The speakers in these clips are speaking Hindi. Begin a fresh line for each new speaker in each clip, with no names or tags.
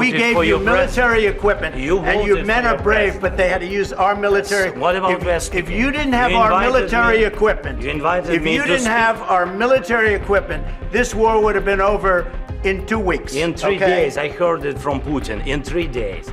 voted
gave
for
you
your
military equipment,
You
and your
voted
men
for
are
your
brave,
president.
but they had to use our military.
What about
if,
West
if
Timor?
you didn't have
You
our
invited
military
me-
equipment,
you invited
if
me
you
to
didn't
speak.
have our military equipment, this war would have been over in 2 weeks.
In 3
okay?
days, I heard it from Putin. In 3 days.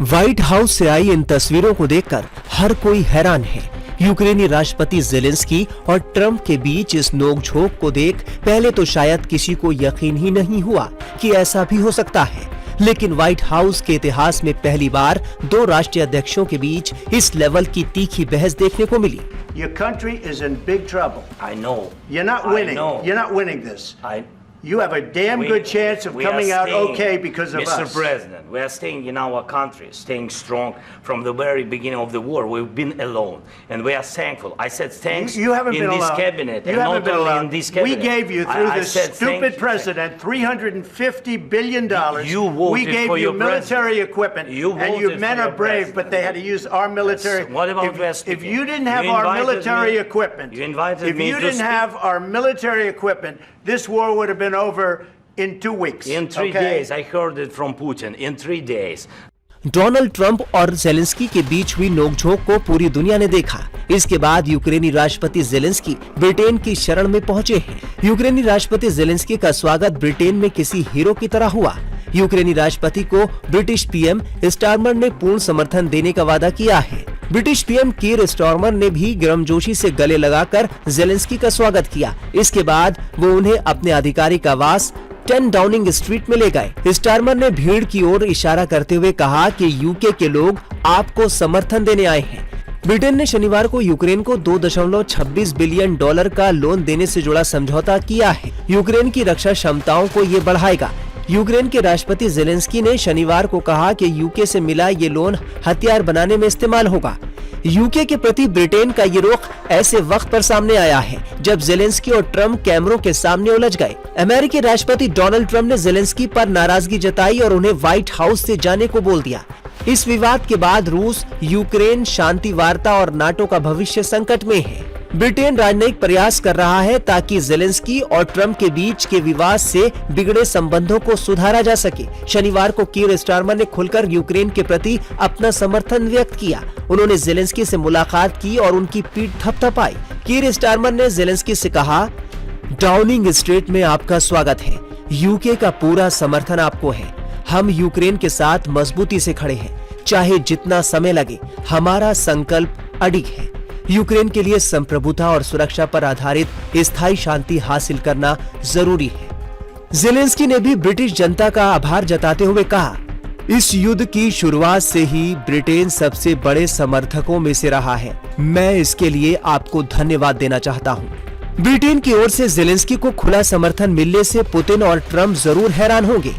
White house से आई इन तस्वीरों को देखकर हर कोई हैरान है। यूक्रेनी राष्ट्रपति जेलेंस्की और ट्रंप के बीच इस नोकझोंक को देख पहले तो शायद किसी को यकीन ही नहीं हुआ कि ऐसा भी हो सकता है, लेकिन व्हाइट हाउस के इतिहास में पहली बार दो राष्ट्रीय अध्यक्षों के बीच इस लेवल की तीखी बहस देखने को मिली।
Your country is in big trouble.
I know.
You're not
I
winning.
know.
You're not winning this.
I
You have a damn
We-
good chance of
we are
coming out
staying,
okay because of
Mr.
us.
President, we are staying in our country, staying strong from the very beginning of the war. We've been alone, and we are thankful. I said thanks
You haven't
in
been
this
allowed.
cabinet,
You
and
haven't
not
been
only
allowed.
in this cabinet.
We gave you through
I
this
said thank
stupid
you.
president $350 billion.
You voted
we gave
for
you
your
military
president.
equipment,
You
and your
voted
men
for
are
your
brave,
president.
but they had to use our military.
What about
if,
West
if
Timor?
you didn't have
You
our
invited
military
me-
equipment,
you invited
if
me
you
to
didn't
speak.
have our military equipment, this war would have been over in 2 weeks.
In 3
okay?
days, I heard it from Putin. In 3 days.
Donald Trump और जेलेंस्की के बीच हुई नोकझोंक को पूरी दुनिया ने देखा। इसके बाद यूक्रेनी राष्ट्रपति जेलेंस्की ब्रिटेन की शरण में पहुंचे हैं। यूक्रेनी राष्ट्रपति जेलेंस्की का स्वागत ब्रिटेन में किसी हीरो की तरह हुआ। यूक्रेनी राष्ट्रपति को ब्रिटिश पीएम स्टारमर ने पूर्ण समर्थन देने का वादा किया है। ब्रिटिश पीएम कीर स्टारमर ने भी गर्मजोशी से गले लगाकर जेलेंस्की का स्वागत किया। इसके बाद वो उन्हें अपने आधिकारिक आवास 10 डाउनिंग स्ट्रीट में ले गए। स्टारमर ने भीड़ की ओर इशारा करते हुए कहा कि यूके के लोग आपको समर्थन देने आए हैं। ब्रिटेन ने शनिवार को यूक्रेन को $2.26 बिलियन का लोन देने से जुड़ा समझौता किया है। यूक्रेन की रक्षा क्षमताओं को ये बढ़ाएगा। यूक्रेन के राष्ट्रपति जेलेंस्की ने शनिवार को कहा कि यूके से मिला ये लोन हथियार बनाने में इस्तेमाल होगा। यूके के प्रति ब्रिटेन का ये रुख ऐसे वक्त पर सामने आया है जब जेलेंस्की और ट्रंप कैमरों के सामने उलझ गए। अमेरिकी राष्ट्रपति डोनाल्ड ट्रंप ने जेलेंस्की पर नाराजगी जताई और उन्हें व्हाइट हाउस से जाने को बोल दिया। इस विवाद के बाद रूस, यूक्रेन शांति वार्ता और नाटो का भविष्य संकट में है। ब्रिटेन राजनयिक प्रयास कर रहा है ताकि जेलेंस्की और ट्रंप के बीच के विवाद से बिगड़े संबंधों को सुधारा जा सके। शनिवार को कीर स्टारमर ने खुलकर यूक्रेन के प्रति अपना समर्थन व्यक्त किया। उन्होंने जेलेंस्की से मुलाकात की और उनकी पीठ थपथपाई। कीर स्टारमर ने जेलेंस्की से कहा, डाउनिंग स्ट्रीट में आपका स्वागत है। यूके का पूरा समर्थन आपको है। हम यूक्रेन के साथ मजबूती से खड़े हैं, चाहे जितना समय लगे। हमारा संकल्प अडिग है। यूक्रेन के लिए संप्रभुता और सुरक्षा पर आधारित स्थायी शांति हासिल करना जरूरी है। जेलेंस्की ने भी ब्रिटिश जनता का आभार जताते हुए कहा, इस युद्ध की शुरुआत से ही ब्रिटेन सबसे बड़े समर्थकों में से रहा है। मैं इसके लिए आपको धन्यवाद देना चाहता हूँ। ब्रिटेन की ओर से जेलेंस्की को खुला समर्थन मिलने से पुतिन और ट्रंप जरूर हैरान होंगे।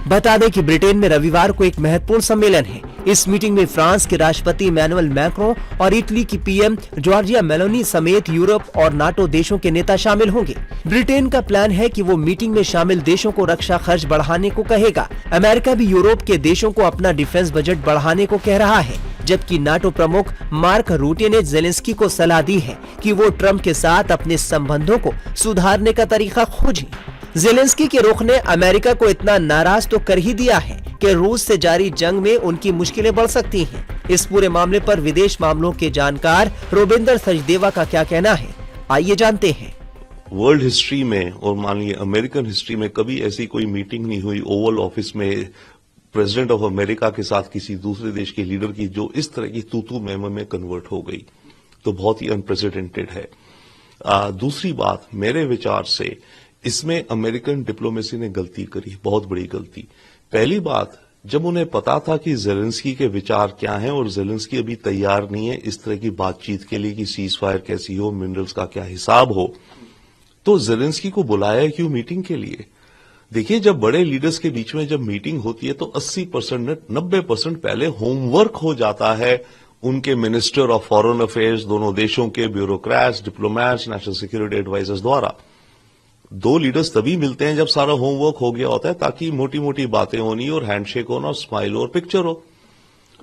बता दें कि ब्रिटेन में रविवार को एक महत्वपूर्ण सम्मेलन है। इस मीटिंग में फ्रांस के राष्ट्रपति इमैनुअल मैक्रों और इटली की पीएम जॉर्जिया मेलोनी समेत यूरोप और नाटो देशों के नेता शामिल होंगे। ब्रिटेन का प्लान है कि वो मीटिंग में शामिल देशों को रक्षा खर्च बढ़ाने को कहेगा। अमेरिका भी यूरोप के देशों को अपना डिफेंस बजट बढ़ाने को कह रहा है, जबकि नाटो प्रमुख मार्क रूटे ने जेलेंस्की को सलाह दी है कि वो ट्रंप के साथ अपने संबंधों को सुधारने का तरीका खोजें। जेलेंस्की के रुख ने अमेरिका को इतना नाराज तो कर ही दिया है कि रूस से जारी जंग में उनकी मुश्किलें बढ़ सकती हैं। इस पूरे मामले पर विदेश मामलों के जानकार रोबिंदर सचदेवा का क्या कहना है, आइए जानते हैं।
वर्ल्ड हिस्ट्री में और मान लीजिए अमेरिकन हिस्ट्री में कभी ऐसी कोई मीटिंग नहीं हुई ओवल ऑफिस में प्रेसिडेंट ऑफ अमेरिका के साथ किसी दूसरे देश के लीडर की जो इस तरह की तू मेमो में कन्वर्ट हो गई, तो बहुत ही अनप्रेसिडेंटेड है। दूसरी बात, मेरे विचार से इसमें अमेरिकन डिप्लोमेसी ने गलती करी, बहुत बड़ी गलती। पहली बात, जब उन्हें पता था कि जेलेंस्की के विचार क्या हैं और जेलेंस्की अभी तैयार नहीं है इस तरह की बातचीत के लिए कि सीज फायर कैसी हो, मिनरल्स का क्या हिसाब हो, तो जेलेंस्की को बुलाया क्यों मीटिंग के लिए? देखिए, जब बड़े लीडर्स के बीच में जब मीटिंग होती है तो 80% 90% पहले होमवर्क हो जाता है उनके मिनिस्टर ऑफ फॉरेन अफेयर्स, दोनों देशों के bureaucrats, diplomats, national security advisers द्वारा। दो लीडर्स तभी मिलते हैं जब सारा होमवर्क हो गया होता है, ताकि मोटी मोटी बातें होनी और हैंडशेक होना और स्माइल और पिक्चर हो।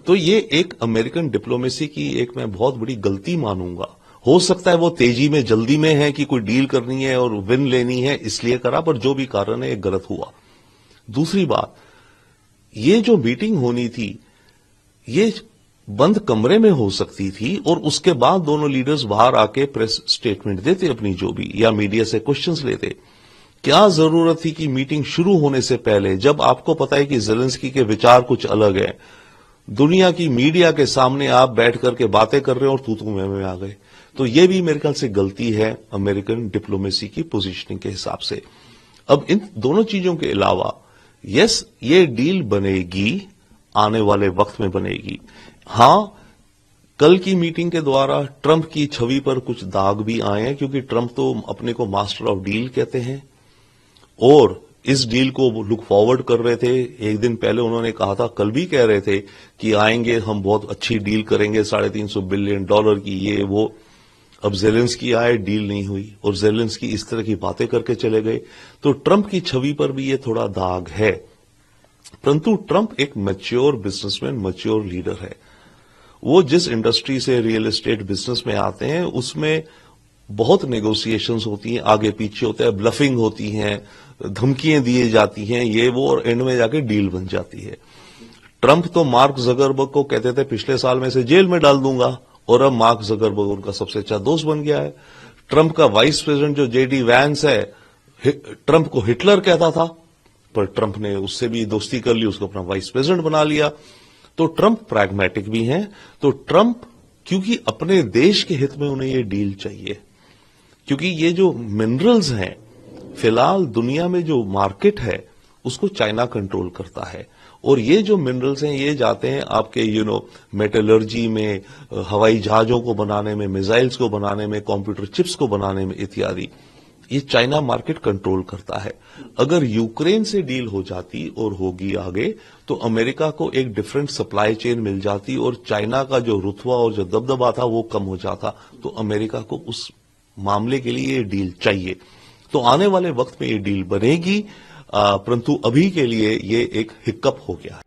तो ये एक अमेरिकन डिप्लोमेसी की एक मैं बहुत बड़ी गलती मानूंगा। हो सकता है वो तेजी में, जल्दी में है कि कोई डील करनी है और विन लेनी है इसलिए करा, पर जो भी कारण है ये गलत हुआ। दूसरी बात, ये जो मीटिंग होनी थी ये बंद कमरे में हो सकती थी और उसके बाद दोनों लीडर्स बाहर आके प्रेस स्टेटमेंट देते अपनी जो भी, या मीडिया से क्वेश्चंस लेते। क्या जरूरत थी कि मीटिंग शुरू होने से पहले, जब आपको पता है कि ज़ेलेंस्की के विचार कुछ अलग है, दुनिया की मीडिया के सामने आप बैठ करके बातें कर रहे हो और तू में आ गए? तो ये भी मेरे ख्याल से गलती है अमेरिकन डिप्लोमेसी की पोजीशनिंग के हिसाब से। अब इन दोनों चीजों के अलावा यस, ये डील बनेगी, आने वाले वक्त में बनेगी। हां, कल की मीटिंग के द्वारा ट्रंप की छवि पर कुछ दाग भी आए हैं, क्योंकि ट्रंप तो अपने को मास्टर ऑफ डील कहते हैं और इस डील को लुक फॉरवर्ड कर रहे थे। एक दिन पहले उन्होंने कहा था, कल भी कह रहे थे कि आएंगे, हम बहुत अच्छी डील करेंगे, $350 बिलियन की, ये वो। अब ज़ेलेंस्की आए, डील नहीं हुई और ज़ेलेंस्की इस तरह की बातें करके चले गए। तो ट्रंप की छवि पर भी ये थोड़ा दाग है। परंतु ट्रंप एक मैच्योर बिजनेसमैन, मैच्योर लीडर है। वो जिस इंडस्ट्री से, रियल एस्टेट बिजनेस में आते हैं, उसमें बहुत नेगोशिएशंस होती हैं, आगे पीछे होता है, ब्लफिंग होती हैं, धमकियां दी जाती हैं, ये वो, और एंड में जाके डील बन जाती है। ट्रंप तो मार्क ज़करबर्ग को कहते थे पिछले साल में से जेल में डाल दूंगा, और अब मार्क ज़करबर्ग उनका सबसे अच्छा दोस्त बन गया है। ट्रंप का वाइस प्रेसिडेंट जो जेडी वैंस है, ट्रंप को हिटलर कहता था, पर ट्रंप ने उससे भी दोस्ती कर ली, उसको अपना वाइस प्रेसिडेंट बना लिया। तो ट्रंप प्रैग्मेटिक भी हैं। तो ट्रंप, क्योंकि अपने देश के हित में उन्हें ये डील चाहिए, क्योंकि ये जो मिनरल्स हैं, फिलहाल दुनिया में जो मार्केट है उसको चाइना कंट्रोल करता है, और ये जो मिनरल्स हैं ये जाते हैं आपके मेटलर्जी में, हवाई जहाजों को बनाने में, मिसाइल्स को बनाने में, कंप्यूटर चिप्स को बनाने में इत्यादि। ये चाइना मार्केट कंट्रोल करता है। अगर यूक्रेन से डील हो जाती और होगी आगे, तो अमेरिका को एक डिफरेंट सप्लाई चेन मिल जाती और चाइना का जो रुतबा और जो दबदबा था वो कम हो जाता। तो अमेरिका को उस मामले के लिए ये डील चाहिए। तो आने वाले वक्त में ये डील बनेगी, परंतु अभी के लिए ये एक हिक्कप हो गया है।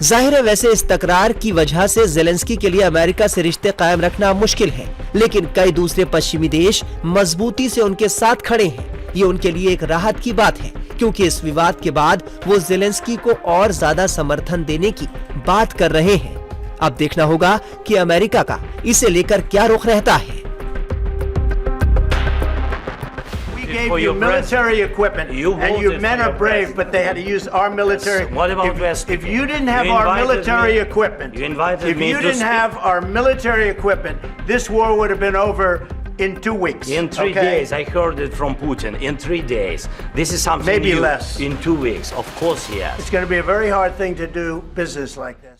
जाहिर है वैसे इस तकरार की वजह से ज़ेलेंस्की के लिए अमेरिका से रिश्ते कायम रखना मुश्किल है, लेकिन कई दूसरे पश्चिमी देश मजबूती से उनके साथ खड़े हैं। ये उनके लिए एक राहत की बात है, क्योंकि इस विवाद के बाद वो ज़ेलेंस्की को और ज्यादा समर्थन देने की बात कर रहे हैं। अब देखना होगा कि अमेरिका का इसे लेकर क्या रुख रहता है।
Gave
For
you
your
military equipment,
You
and your
voted
men
for
are
your
brave,
president.
but they had to use our military.
What about West?
If you didn't have
You
our
invited
military
me-
equipment,
you invited
if
me
you
to
didn't
speak.
have our military equipment, this war would have been over in 2 weeks.
In 3
okay?
days, I heard it from Putin. In 3 days, this is something
Maybe
new.
less.
In 2 weeks, of course, yes.
It's going to be a very hard thing to do business like this.